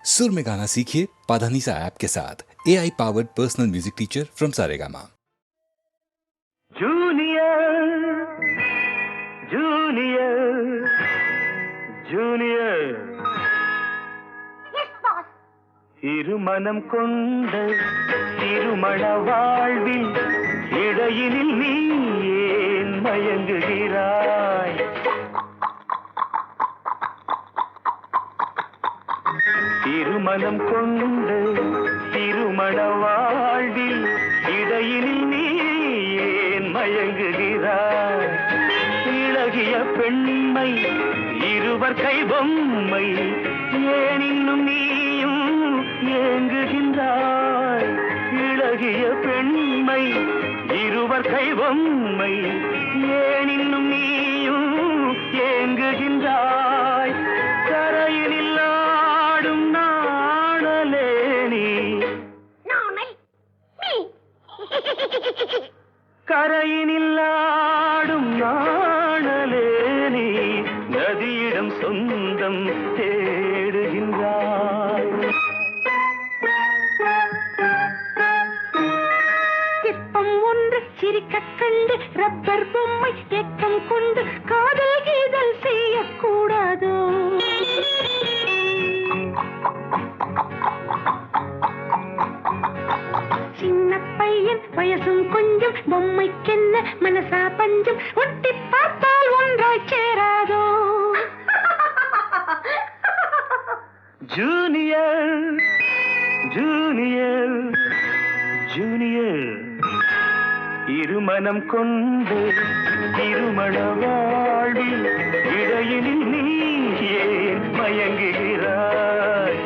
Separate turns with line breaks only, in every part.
सुर में गाना सीखिए पाधानीसा ऐप के साथ AI powered personal music teacher from Saregama.
Junior junior junior இருமனம் கொண்ட திருமண வாழ்வில் இடையினில் நீ ஏன் மயங்குகிறாய்? திருமணம் கொண்ட திருமண வாழ்வில் இடையினில் நீ ஏன் மயங்குகிறாய்? இளகிய பெண்மை இருவர் கை பொம்மை ஏன் இன்னும் நீயும் ஏங்குகின்றாய்? இளகிய பெண்மை இருவர் கை பொம்மை ஏன் இன்னும் நீயும் ஏங்குகின்றாய்? கரையினில் ஆடும் நாணலே நீ கரையினில் ஆடும் நாணலே நீ நதியிடம் சொந்தம் தேடுகின்றாய்.
சிற்பம் ஒன்று சிரிக்க கண்டு ரப்பர் பொம்மை ஏக்கம் கொண்டு காதல் கீதல் செய்யக்கூடாதோ? சின்ன பையன் வயசும் கொஞ்சம் பொம்மைக்கென்ன மனசா பஞ்சம் ஒட்டி பார்த்தால் ஒன்றாய் சேராதோ?
ஜூனியர் ஜூனியர் ஜூனியர் இருமனம் கொண்டு திருமண வாழ்வில் இடையினில் நீ ஏன் மயங்குகிறாய்?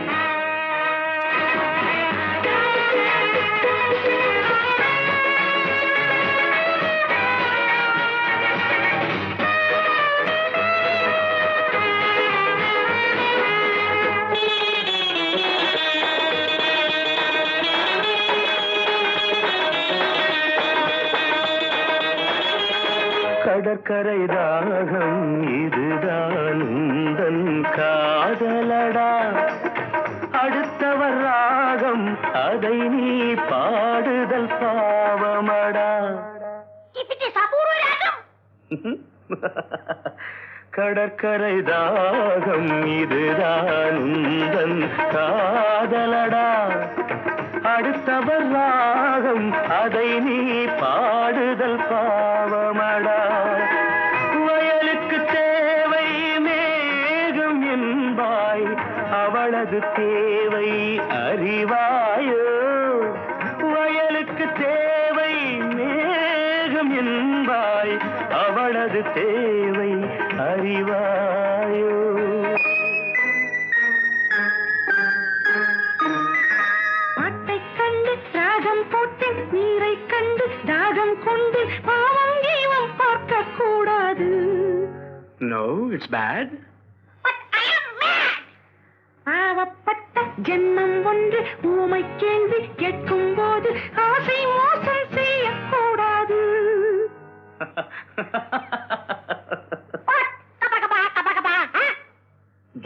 கடற்கரை தாகம் இதுதான் உந்தன் காதலடா. அடுத்தவர் ராகம் அதை நீ பாடுதல் பாவமடா. கடற்கரை தாகம் இதுதான் உந்தன் காதலடா. அடுத்தவர் ராகம் அதை நீ பாடுதல் பாவமடா. வயலுக்கு தேவை மேகம் என்பாய், அவளது தேவை அறிவாயோ? வயலுக்கு தேவை மேகம் என்பாய், அவளது தேவை அறிவாயோ?
நீரை கண்டு தாகம் கொண்டு பாவம் ஜீவம் பார்க்க கூடாது.
No, it's bad.
But I am mad. பாவப்பட்ட ஜென்மம் ஒன்று ஊமை கேள்வி கேட்கும் போது ஆசை மோசம் செய்யக்கூடாது.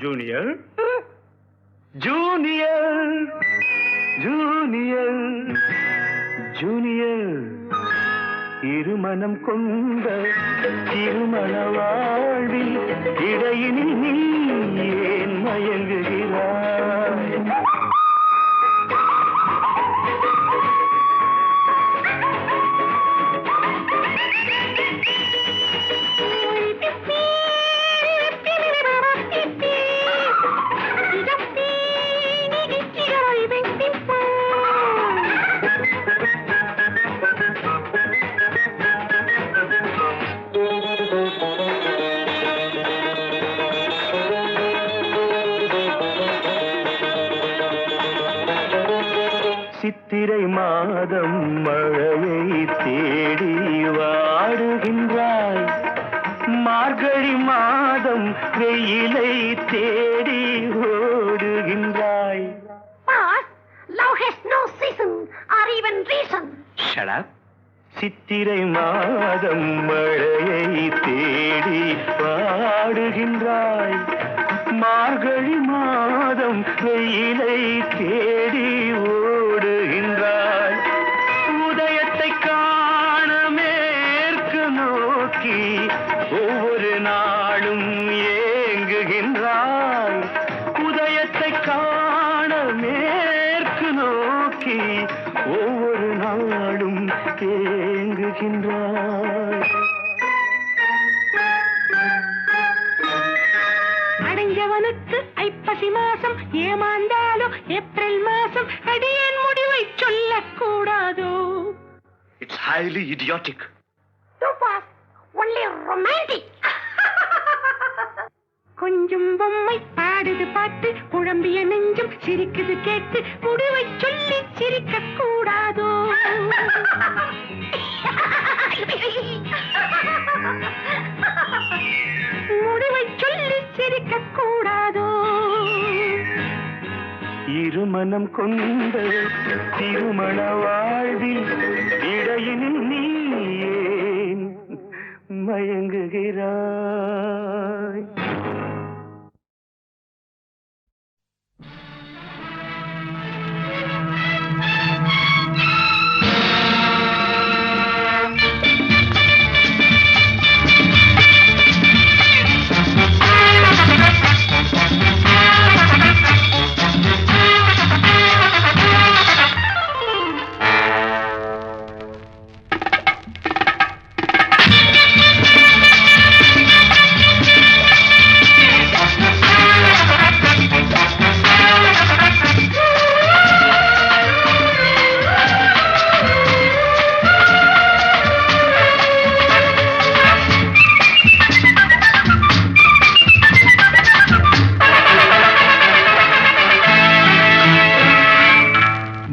ஜூனியர் ஜூனியர் ஜூனியர் ஜூனியர் இருமனம் கொண்ட திருமண வாழ்வில் இடையினில் நீ ஏன் மயங்குகிறாய்? சித்திரை மாதம் மழையை தேடி வாடுகின்றாய், மார்கழி மாதம் வெயிலை தேடி ஓடுகின்றாய்.
Love has no season or even reason.
Shut up. சித்திரை மாதம் மழையை தேடி வாடுகின்றாய், மார்கழி மாதம் வெயிலை தேடி ஓடுகின்றாய் உதயத்தை காண மேற்கு நோக்கி ஒவ்வொரு நாளும் ஏங்குகின்றாய் உதயத்தை காண மேற்கு நோக்கி ஒவ்வொரு நாளும் ஏங்குகின்றாய்
அடைஞ்சவனுக்கு ஐப்பசி மாசம் ஏமாந்தாலும் ஏப்ரல் மாசம் அடியேன் முடிவை சொல்லக்கூடாதோ
It's highly idiotic.
Too fast, only romantic. கொஞ்சம் பொம்மை பாடுது பாட்டு குழம்பிய நெஞ்சம் சிரிக்குது கேட்டு முடிவை சொல்லி சிரிக்க கூடாதோ முடிவை சொல்லி சிரிக்க கூடாதோ
இருமனம் கொண்ட திருமண வாழ்வில் இடையினில் நீ ஏன் மயங்குகிறாய்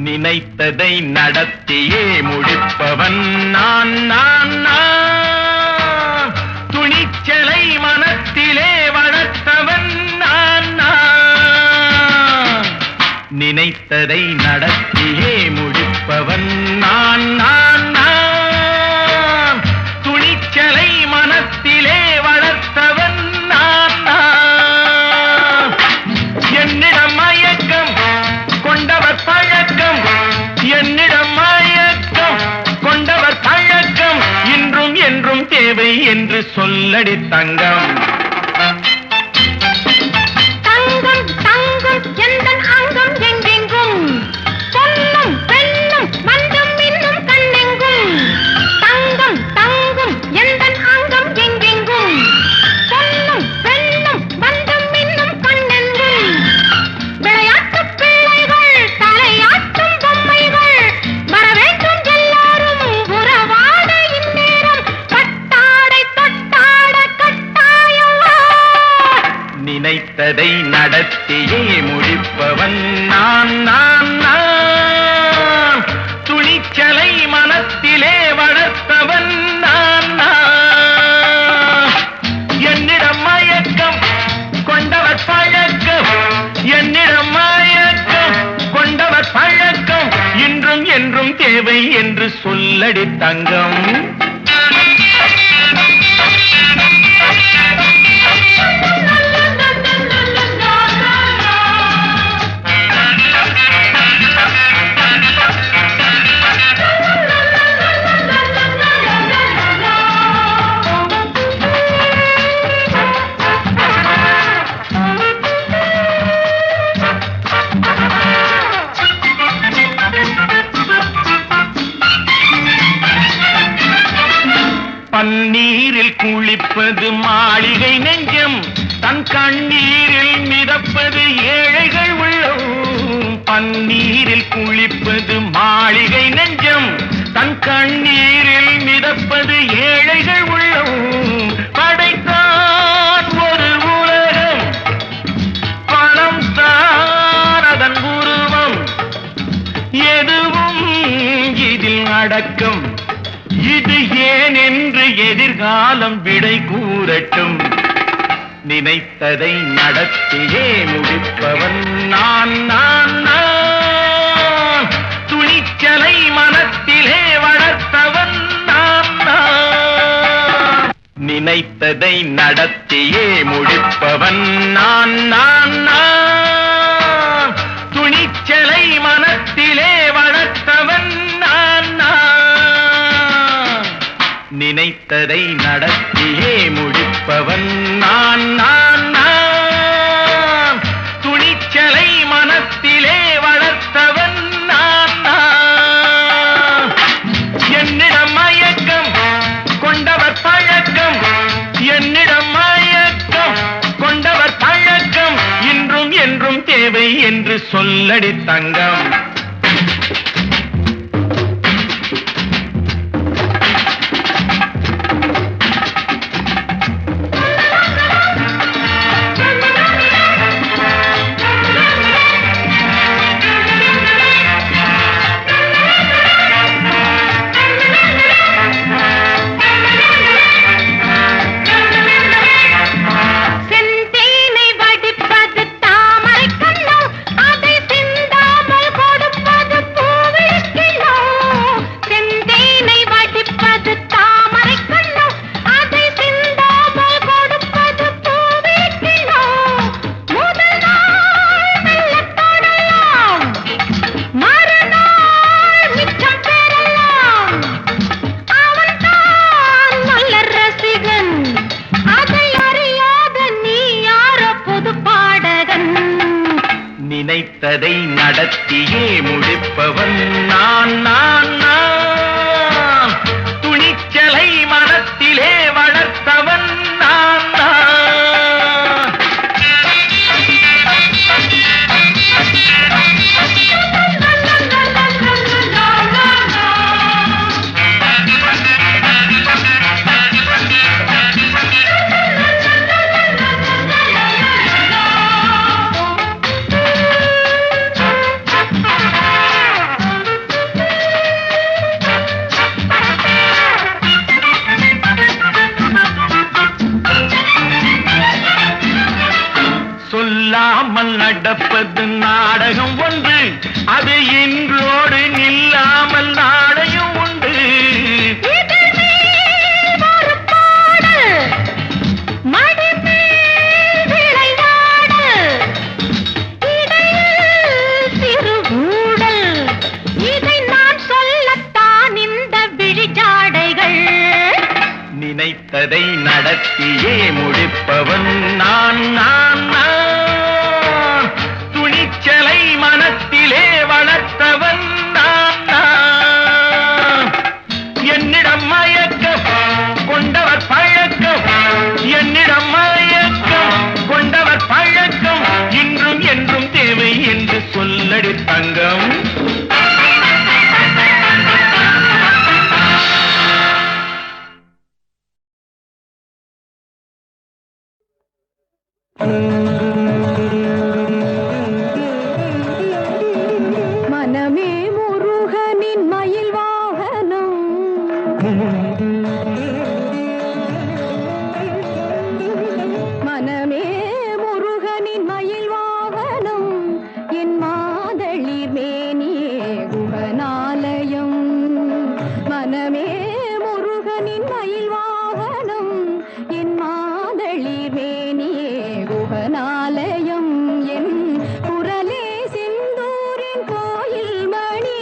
நினைத்ததை நடத்தியே முடிப்பவன் நான் நான் நான் துணிச்சலை மனத்திலே வளர்த்தவன் நான் நான் நினைத்ததை நடத்தியே முடிப்பவன் நான் நான் நான் துணிச்சலை மனத்திலே வளர்த்தவன் நான் நான் என்னிடம் மயக்கம் கொண்டவர் பழக்கம் என்னிடம் மயக்கம் கொண்டவர் பழக்கம் இன்றும் என்றும் தேவை என்று சொல்லடி தங்கம்
தங்கம் தங்கம் எந்தன் அங்கம் எங்கெங்கும் பொன்னும் பெண்ணும் மந்தம் இன்னும் கண்ணெங்கும் தங்கம் தங்கம் எந்தன் அங்கம் எங்கெங்கும் பொன்னும் பெண்ணும் மந்தம் இன்னும் கண்ணெங்கும் விளையாட்டு பிள்ளைகள் தலையாட்டும் பொம்மைகள் வரவேண்டும் எல்லாரும் உறவாட இந்நேரம் கட்டாடை தொட்டாட கட்டாயவா
நினைத்ததை நடத்தியே முடிப்பவன் நான் நான் நான் துணிச்சலை மனத்திலே வளர்த்தவன் நான் நான் என்னிடம் மயக்கம் கொண்டவர் பழக்கம் என்னிடம் மயக்கம் கொண்டவர் பழக்கம் இன்றும் என்றும் தேவை என்று சொல்லடி தங்கம் பன்னீரில் குளிப்பது மாளிகை நெஞ்சம் தன் கண்ணீரில் மிதப்பது ஏழைகள் உள்ளம் பன்னீரில் குளிப்பது மாளிகை நெஞ்சம் தன் கண்ணீரில் மிதப்பது ஏழைகள் உள்ளம் படைத்தான் ஒரு உலகம் பணம் தான் அதன் உருவம் எதுவும் இதில் அடக்கம் இது ஏன் என்று எதிர்காலம் விடை கூறட்டும் நினைத்ததை நடத்தியே முடிப்பவன் நான் நான் நான் துணிச்சலை மனத்திலே வளர்த்தவன் நான் நான் நினைத்ததை நடத்தியே முடிப்பவன் நான் நான் நான். துணிச்சலை மனத்திலே வளர்த்தவன் நான் நான். நினைத்ததை நடத்தியே முடிப்பவன் நான் நான் நான். துணிச்சலை மனத்திலே வளர்த்தவன் நான் நான். என்னிடம் மயக்கம் கொண்டவர் பழக்கம், என்னிடம் மயக்கம் கொண்டவர் பழக்கம், இன்றும் என்றும் தேவை என்று சொல்லடி தங்கம். நினைத்ததை நடத்தியே முடிப்பவன் நான் நான் நான். துணிச்சலை மனத்திலே வளர்த்தவன் நான் நான். சொல்லாமல் நடப்பது நாடகம் ஒன்று, அது இன்றோடு நில்லாமல் நாளையும் உண்டு. நினைத்ததை நடத்தியே முடிப்பவன் நான் நான் நான். துணிச்சலை மனத்திலே வளர்த்தவன் நான் நான். என்னிடம் மயக்கம் கொண்டவர் பழக்கம், என்னிடம் மயக்கம் கொண்டவர் பழக்கம், இன்றும் என்றும் தேவை என்று சொல்லடி தங்கம்.
மனமே முருகனின் மயில் வாகனம், மனமே முருகனின் மயில் வாகனம், என் மாதளிர் மேனியே குகனாலயம். மனமே முருகனின் மயில் வாகனம், என் மாதளிர் மேனியே குகனாலயம். என் குரலே செந்தூரின் கோயில் மணி.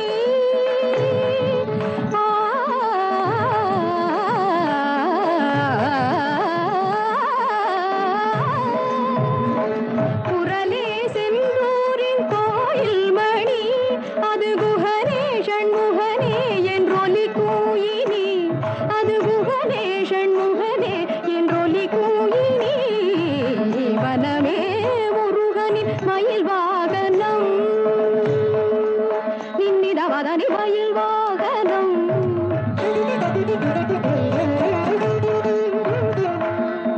குரலே செந்தூரின் கோயில் மணி, அது குகனே ஷண்முகனே என்றொலி கூயினி, அது குகனே ஷண்முகனே என்றொலி கூயினி. வனமே முருகனின் மயில் வாகனம், நின்னிதவதனி மயில் வாகனம்.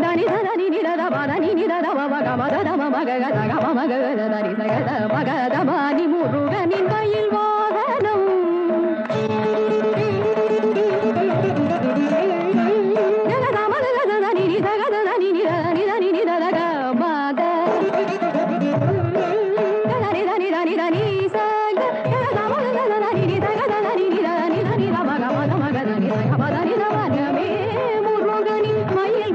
தனி தனி நிதத பதனி நிதத மகமதம மகதம மகதனி சகத மகதமானி முருகனின் மயில் வாகனம். முருகனின் மயில்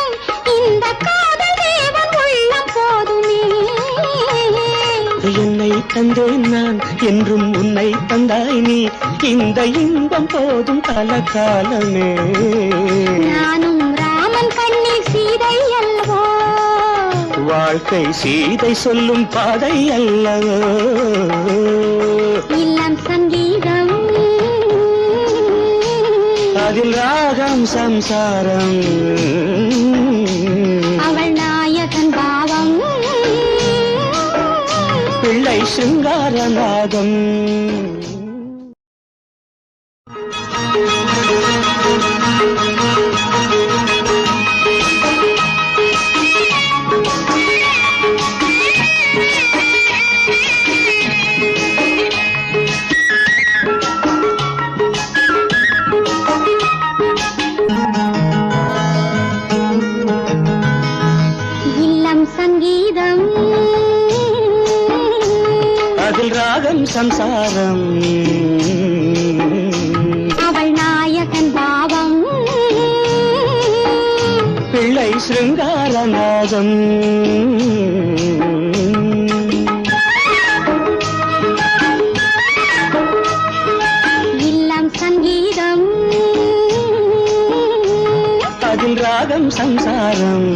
தந்தேன் நான் என்றும் உன்னை தந்தாய் நீ இந்த இன்பம் போதும் பல காலமே
நானும் ராமன் கண்ணில் சீதை அல்லவோ
வாழ்க்கை சீதை சொல்லும் பாதை அல்லவோ
இல்லம் சங்கீதம்
அதில் ராகம் சம்சாரம்
அவள் நாயகன் பாவம்
பிள்ளை சிங்காரநாதம்
இல்லம் சங்கீதம்
அதில் ராகம் சம்சாரம்
அவள் நாயகன் பாவம்
பிள்ளை சிருங்காரநாதம்
இல்லம் சங்கீதம்
அதில் ராகம் சம்சாரம்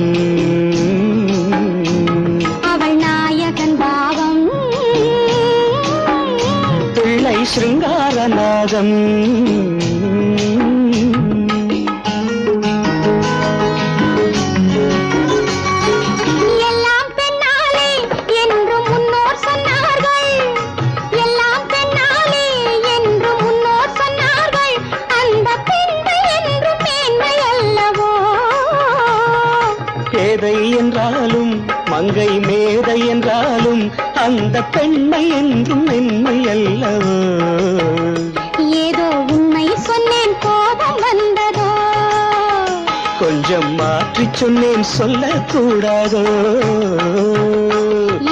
அவள் நாயகன் பாவம்
பிள்ளை சிருங்காரநாதம்
எல்லாம் பெண்ணாலே என்று முன்னோர் சொன்னார்கள் எல்லாம் பெண்ணாலே என்று முன்னோர் சொன்னார்கள் அந்த பெண்மை என்று மேன்மை அல்லவோ
பேதை என்றாலும் மங்கை மேதை என்றாலும் அந்த பெண்மை என்றும் மென்மை அல்லவோ
ஏதோ உண்மை சொன்னேன் கோபம் வந்ததோ
கொஞ்சம் மாற்றிச் சொன்னேன் சொல்லக்கூடாதோ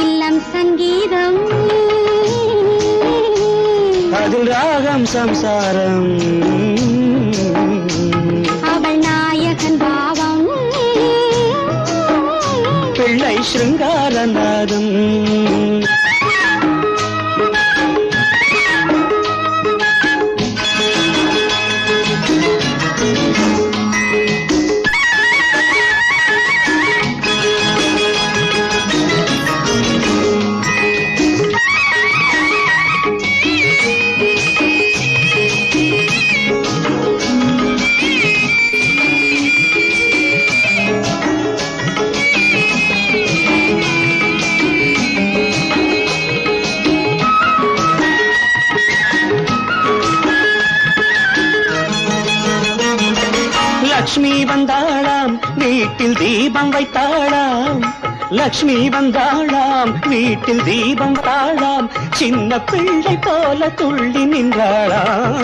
இல்லம் சங்கீதம்
அதில் ராகம் சம்சாரம்
அவள் நாயகன் பாவம்
பிள்ளை சிருங்காரநாதம் லக்ஷ்மி வந்தாளாம் வீட்டில் தீபம் வைத்தாளாம் லக்ஷ்மி வந்தாளாம் வீட்டில் தீபம் வைத்தாளாம் சின்ன பிள்ளை போல துள்ளி நின்றாளாம்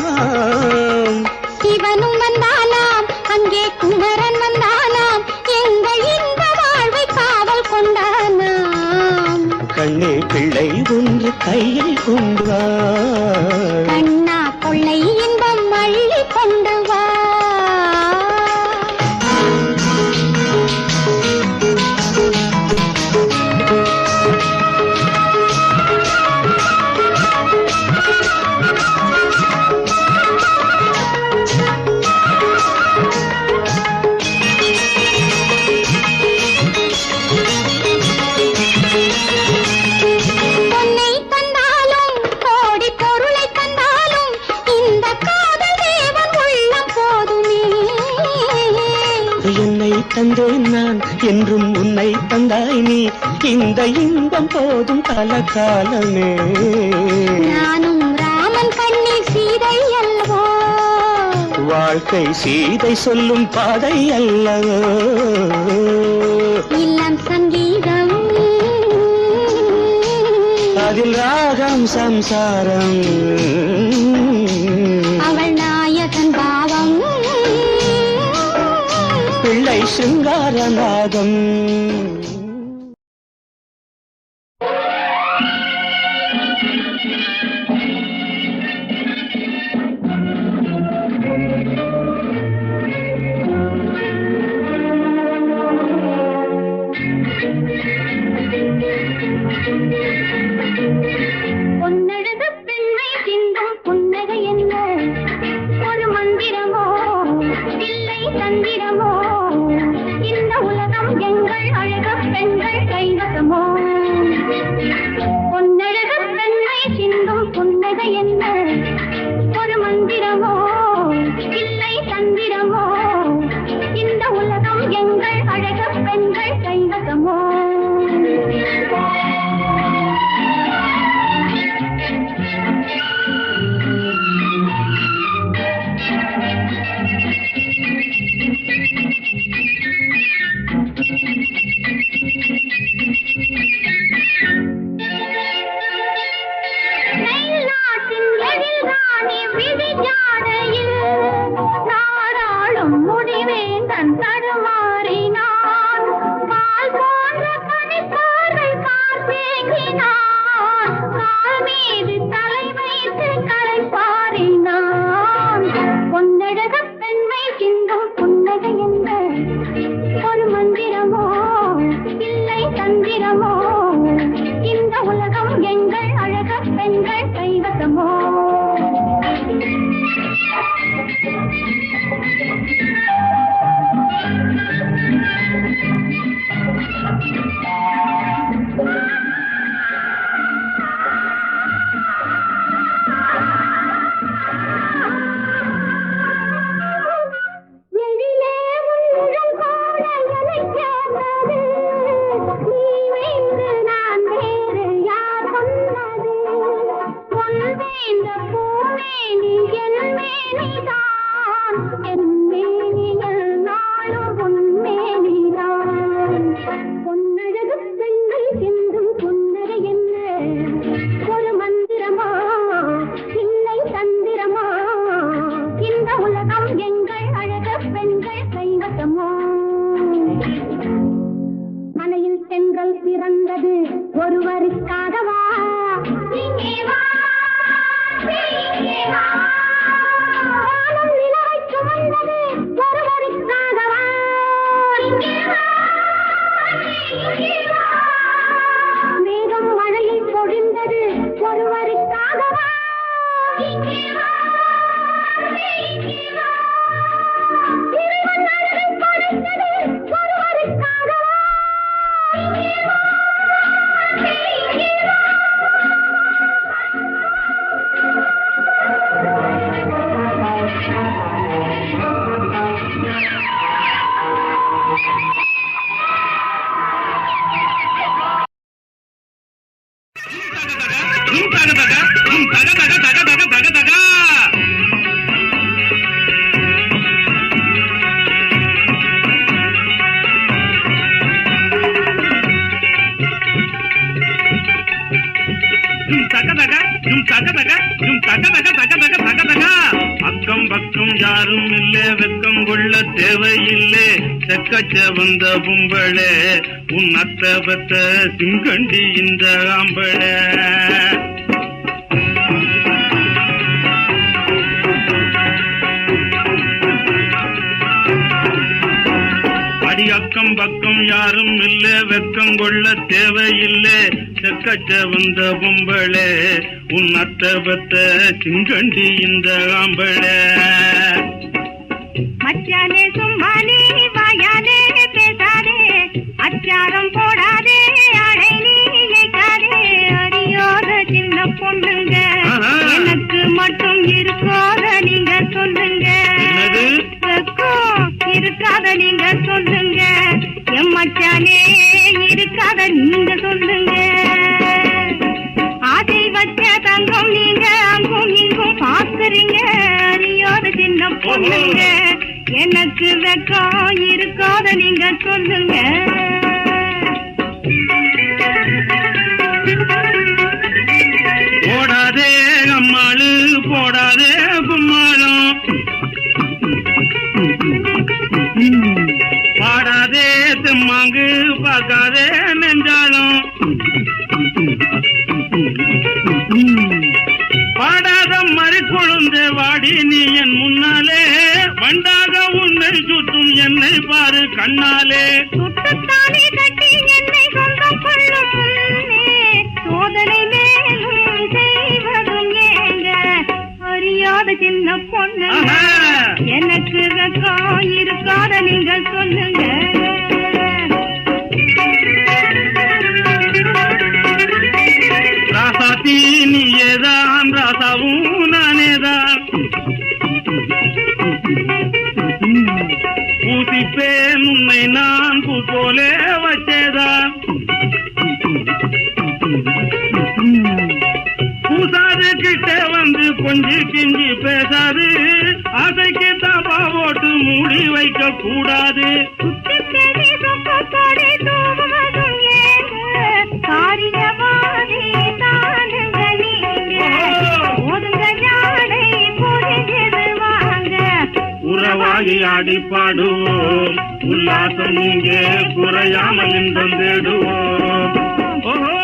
சிவனும் வந்தானாம் அங்கே குமரன் வந்தானாம் எங்கள் இன்ப வாழ்வை காவல் கொண்டானாம்
கண்ணே பிள்ளை ஒன்று கையில் கொண்டு வா
கண்ணா கொள்ளை இன்பம் அள்ளி கொண்டு வா பொன்னை தந்தாலும் கோடி பொருளை தந்தாலும் இந்த காதல் தேவன் உள்ளம் போதுமே
என்னை தந்தேன் நான் என்றும் உன்னை தந்தாய் நீ இந்த இன்பம் போதும் பல காலமே
நானும் ராமன் கண்ணில் சீதை அல்லவோ
வாழ்க்கை சீதை சொல்லும் பாதை அல்லவோ
இல்லம் சங்கீதம்
அதில் ராகம் சம்சாரம்
அவள் நாயகன் பாவம்
பிள்ளை சிருங்காரநாதம்
கூந்தல் பிறந்தது ஒருவருக்காகவா? இங்கே வா, இங்கே வா. வானம் நிலவை சுமந்தது ஒருவருக்காகவா? இங்கே வா, இங்கே வா. மேகம் மழையை பொழிந்தது ஒருவருக்காகவா? இங்கே வா, இங்கே வா. இறைவன் அழகை படைத்தது ஒருவருக்காகவா? இங்கே வா, இங்கே வா.
அக்கம் பக்கம் யாரும் இல்லே, வெக்கம் கொள்ள தேவையில்லை. செக்கச்ச வந்த கும்பளே, உன் அத்த பத்த சிங்கண்டி இந்த ஆம்பளே. அடி அக்கம் பக்கம் யாரும் இல்லே, வெக்கம் கொள்ள தேவையில்லை. செக்கச்ச வந்த கும்பளே, உன் அத்த பத்த சிங்கண்டி இந்த ஆம்பளே.
மச்சானே சும்மானே வாயாலே பேசாதே, அச்சாரம் போடாதே, அடை நீ ஏக்காதே. அறியோத சின்ன பொண்ணுங்க, எனக்கு மட்டும் இருக்கோத நீங்க சொல்லுங்க. இருக்காத நீங்க சொல்லுங்க, என் மச்சானே இருக்காத நீங்க சொல்லுங்க. ஆசை வச்ச தங்கம் நீங்க அங்கும் இங்கும் பாக்குறீங்க. அறியோத சின்ன பொண்ணுங்க, எனக்கு வெக்கம் இருக்காத நீங்க சொல்லுங்க.
போடாதே அம்மாளு, போடாதே கும்மாளம், பாடாதே தெம்மாங்கு, பார்க்காதே நெஞ்சாலும். பாடாத மறி கொழுந்து வாடி நீ என் முன்னாலே, வண்டாக உன்னை சுற்றும் என்னை பாரு கண்ணாலே.
சுட்டுத்தானே கட்டி என்னை சொந்தம் கொள்ளும் முன்னே, சோதனை மேலும் செய்வதும் ஏங்க. அறியாத சின்ன பொண்ணு, எனக்கு வெக்கம் இருக்காத நீங்க சொல்லுங்க.
ராசாத்தி நீயேதான், ராசாவும் நானேதான். பூசிப்பேன் உன்னை நான் பூ போலே வச்சேதான். பூசாது கிட்ட வந்து கொஞ்சி கிஞ்சி பேசாது, ஆசைக்கு தாப்பா போட்டு மூடி வைக்க கூடாது.
சுட்டுத்தேடி சொப்பத்தோடி தூவதும் ஏங்க, காரியவாதி தானுங்க நீங்க. ஒதுங்க ஜாடை புரிஞ்சது வாங்க,
உறவாகி ஆடி பாடுவோம், உல்லாசம் இங்கே குறையாமல் இன்பம் தேடுவோம். ஓஹோ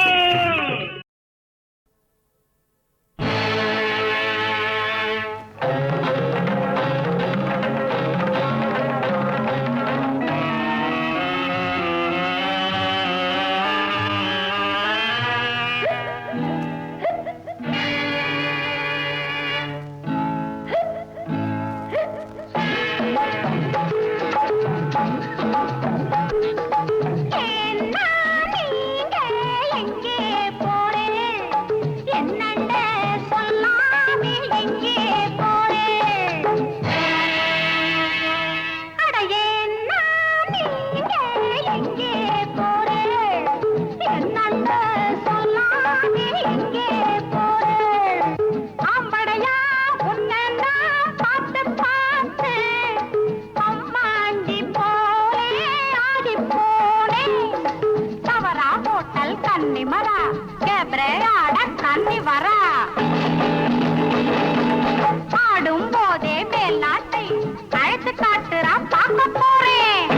காட்டுறான் பார்க்க போறேன்.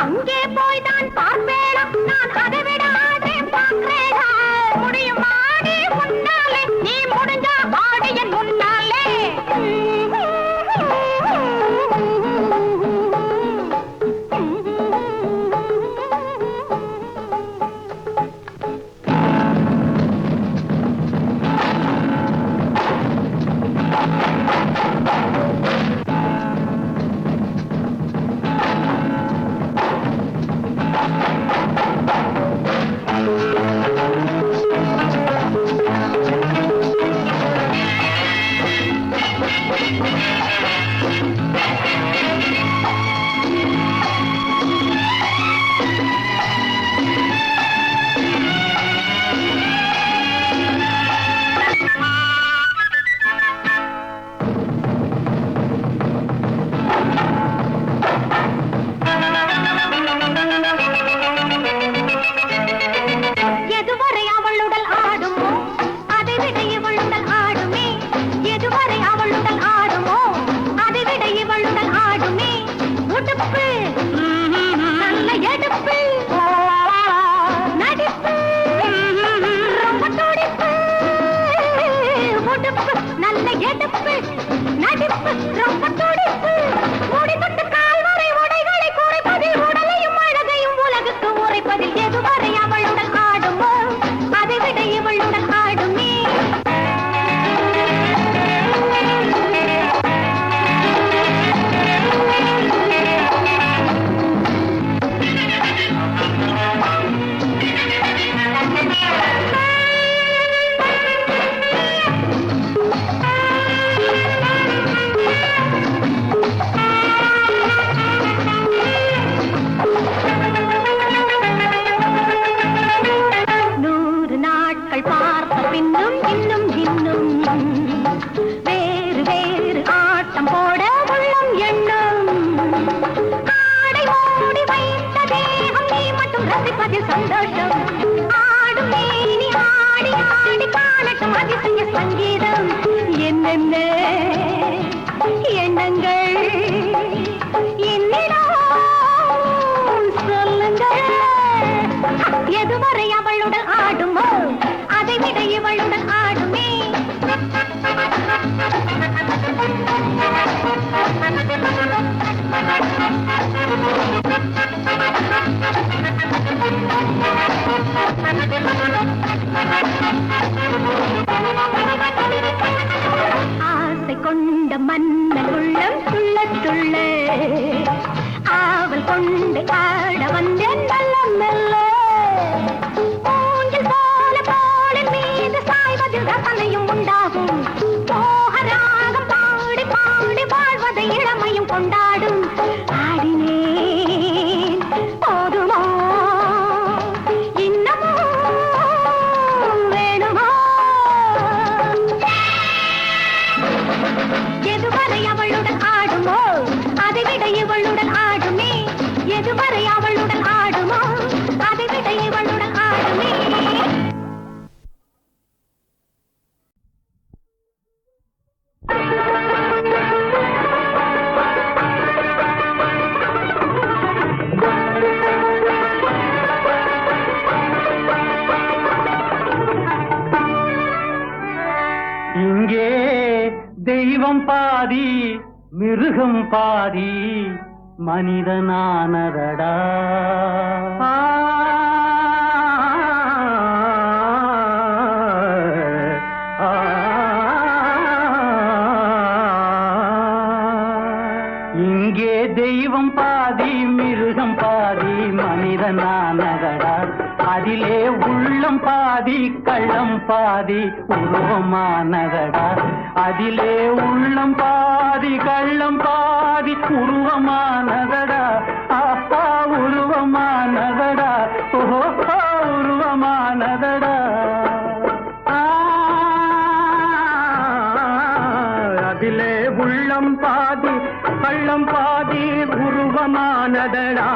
அங்கே போய் தான் சந்தோஷம் ஆடும் மேனி ஆடி ஆடி காணட்டும் அதிசய சங்கீதம் என்னென்ன எண்ணங்கள் என்னிடம் சொல்லுங்கள் எதுவரை அவளுடன் ஆடுமோ அதை விட இவளுடன் ஆடுமே ஆசை கொண்ட மன்னன் உள்ளம் துள்ள துள்ள ஆவல் கொண்டு ஆட வந்தேன் மெல்ல மெல்ல ஊஞ்சல் போல தோளின் மீது சாய்வதில் ரசனையும் உண்டாகும் மோகராகம் பாடி பாடி வாழ்வதை இளமையும் கொண்டாடும் ஆடினேன் போதுமோ இன்னமும் வேணுமோ எதுவரை அவளுடன் ஆடுமோ அதை விட இவளுடன் ஆடுமே எதுவரை அவளுடன் ஆடுமோ அதை விட இவளுடன் ஆடுமே
இங்கே தெய்வம் பாதி மிருகம் பாதி மனிதனானதடா இங்கே தெய்வம் பாதி மிருகம் பாதி மனிதனானதடா அதிலே உள்ளம் பாதி கள்ளம் பாதி உருவமானதடா அதிலே உள்ளம் பாதி கள்ளம் பாதி உருவமானதடா அப்பா உருவமானதடா ஓஹோ உருவமானதடா அதிலே உள்ளம் பாதி கள்ளம் பாதி உருவமானதடா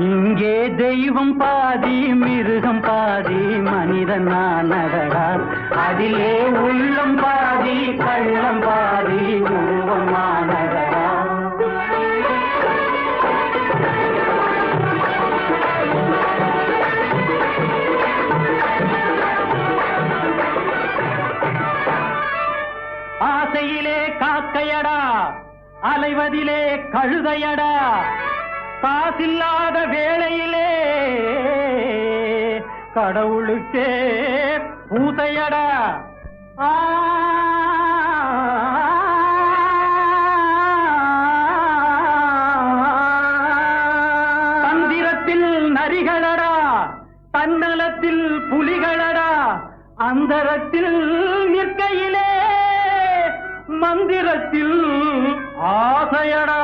இங்கே தெய்வம் பாதி மிருகம் பாதி மனிதனானதடா அதிலே உள்ளம் பாதி கள்ளம் பாதி உருவமானதடா ஆசையிலே காக்கையடா அலைவதிலே கழுதையடா காசில்லாத வேளையிலே கடவுளுக்கே பூசையடா தந்திரத்தில் நரிகளடா தன்னலத்தில் புலிகளடா அந்தரத்தில் நிற்கையிலே மந்திரத்தில் ஆசையடா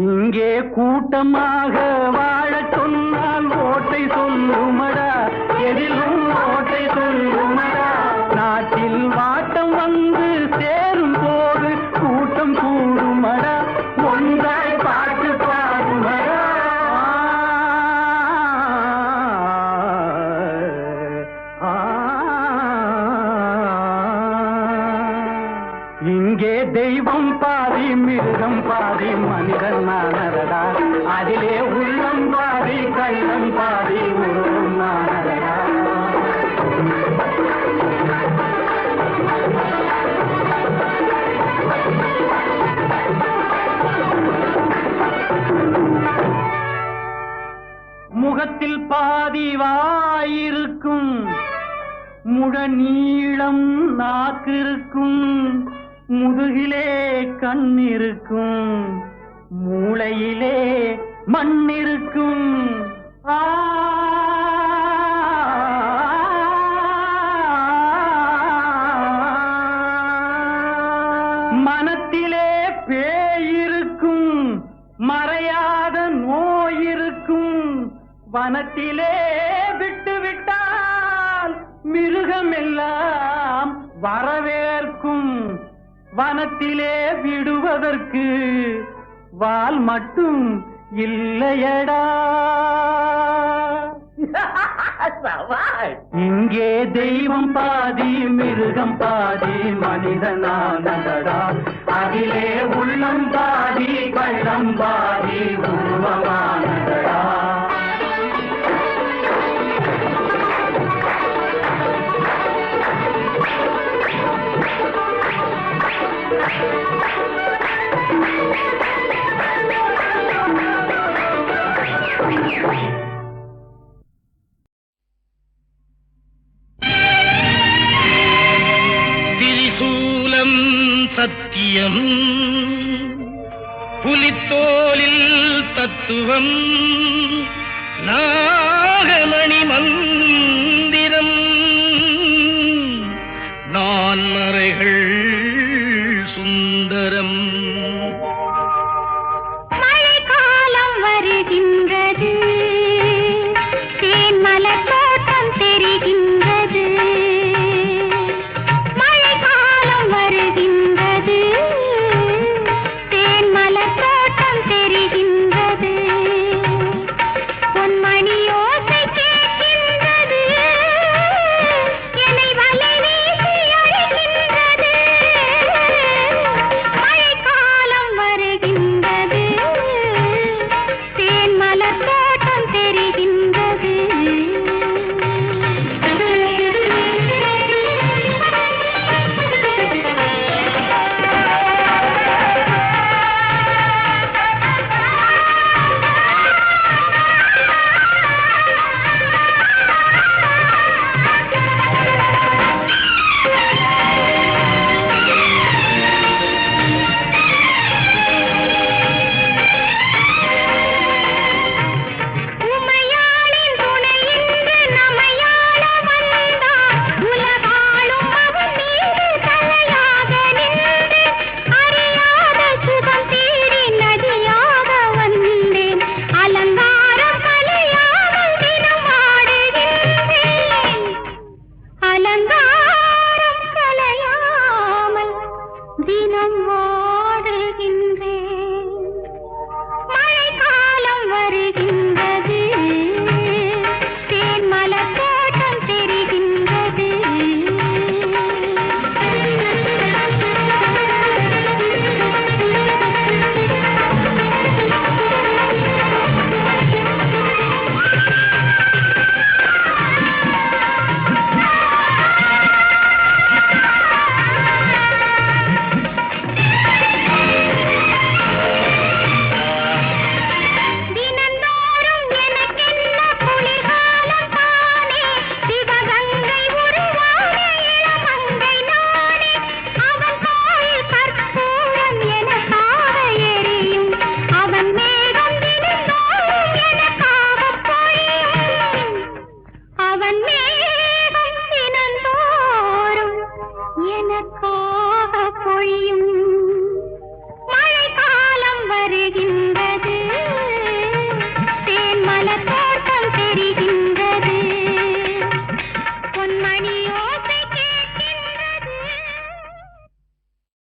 இங்கே கூட்டமாக வாழச் சொன்னால் ஓட்டை சொல்லுமடா எதிலும் ஓட்டை சொல்லுமடா நாட்டில் வாட்டம் வந்து சேரும் போது கூட்டம் கூடுமடா ஒன்றாய் பாட்டு பாடுமடா இங்கே தெய்வம் பாதி மிருகம் பாதி மனிதனானதடா அதிலே உள்ளம் பாதி கள்ளம் பாதி உருவமானதடா முகத்தில் பாதி வாயிருக்கும் முழ நீளம் நாக்கிருக்கும் முதுகிலே கண்ணிருக்கும் மூளையிலே மண்ணிருக்கும் வனத்திலே விட்டு விட்டால் மிருகம் எல்லாம் வரவேற்கும். வனத்திலே விடுவதற்கு வால் மட்டும் இல்லையடா. இங்கே தெய்வம் பாதி மிருகம் பாதி மனிதனானதடா. அதிலே உள்ளம் பாதி கள்ளம் பாதி உருவமானதடா.
திரிசூலம் சத்தியம், புலித்தோலில் தத்துவம், நான்